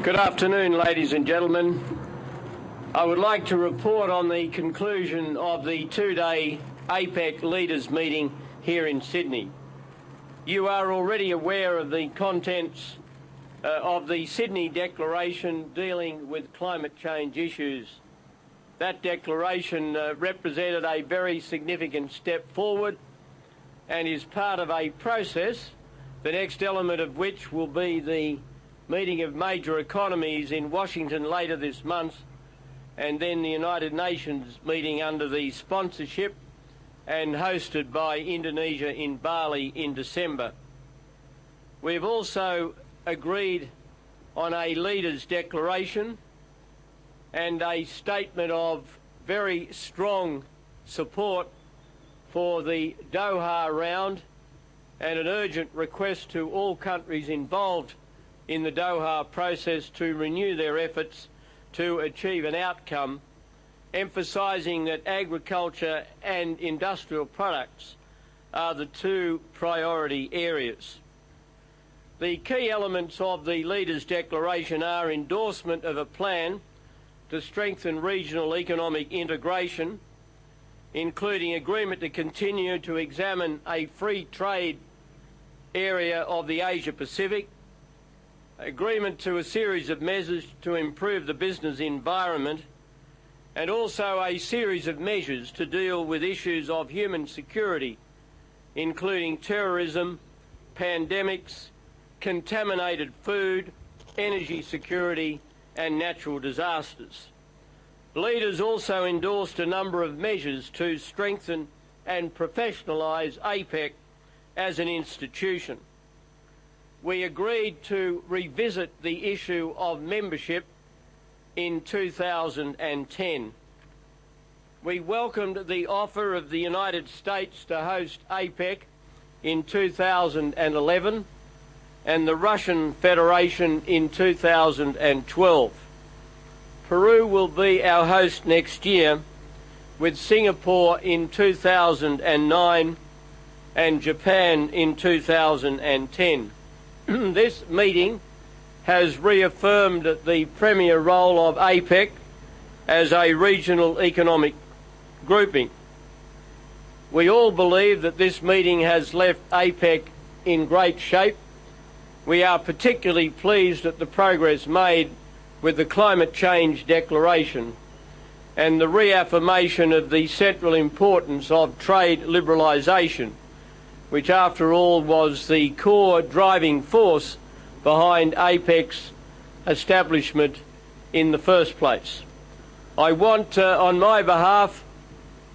Good afternoon, ladies and gentlemen. I would like to report on the conclusion of the two-day APEC leaders meeting here in Sydney. You are already aware of the contents of the Sydney Declaration dealing with climate change issues. That declaration represented a very significant step forward and is part of a process, the next element of which will be the meeting of major economies in Washington later this month, and then the United Nations meeting under the sponsorship and hosted by Indonesia in Bali in December. We've also agreed on a leaders' declaration and a statement of very strong support for the Doha round and an urgent request to all countries involved in the Doha process to renew their efforts to achieve an outcome, emphasising that agriculture and industrial products are the two priority areas. The key elements of the Leaders' Declaration are endorsement of a plan to strengthen regional economic integration, including agreement to continue to examine a free trade area of the Asia-Pacific, agreement to a series of measures to improve the business environment, and also a series of measures to deal with issues of human security, including terrorism, pandemics, contaminated food, energy security, and natural disasters. Leaders also endorsed a number of measures to strengthen and professionalise APEC as an institution. We agreed to revisit the issue of membership in 2010. We welcomed the offer of the United States to host APEC in 2011 and the Russian Federation in 2012. Peru will be our host next year, with Singapore in 2009 and Japan in 2010. This meeting has reaffirmed the premier role of APEC as a regional economic grouping. We all believe that this meeting has left APEC in great shape. We are particularly pleased at the progress made with the Climate Change Declaration and the reaffirmation of the central importance of trade liberalisation, which after all was the core driving force behind APEC's establishment in the first place. I want, on my behalf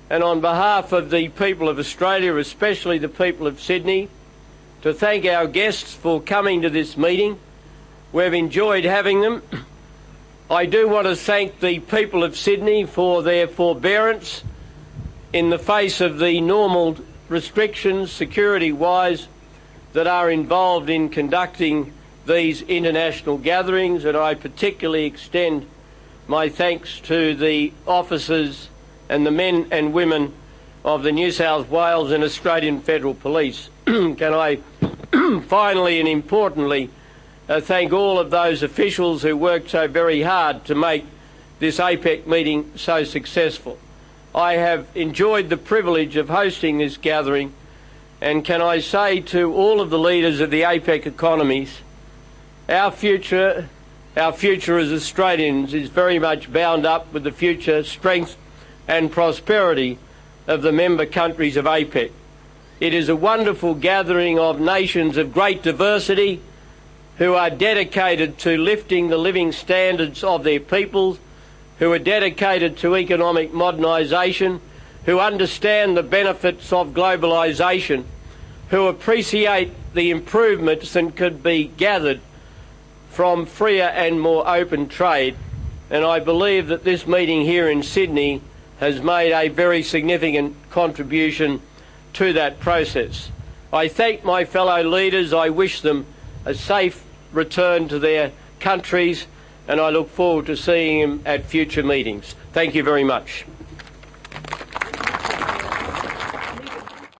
and on behalf of the people of Australia, especially the people of Sydney, to thank our guests for coming to this meeting. We've enjoyed having them. I do want to thank the people of Sydney for their forbearance in the face of the normal restrictions, security-wise, that are involved in conducting these international gatherings, and I particularly extend my thanks to the officers and the men and women of the New South Wales and Australian Federal Police. Can I finally and importantly thank all of those officials who worked so very hard to make this APEC meeting so successful. I have enjoyed the privilege of hosting this gathering, and can I say to all of the leaders of the APEC economies, our future as Australians is very much bound up with the future strength and prosperity of the member countries of APEC. It is a wonderful gathering of nations of great diversity who are dedicated to lifting the living standards of their peoples, who are dedicated to economic modernisation, who understand the benefits of globalisation, who appreciate the improvements that could be gathered from freer and more open trade. And I believe that this meeting here in Sydney has made a very significant contribution to that process. I thank my fellow leaders. I wish them a safe return to their countries, and I look forward to seeing them at future meetings. Thank you very much.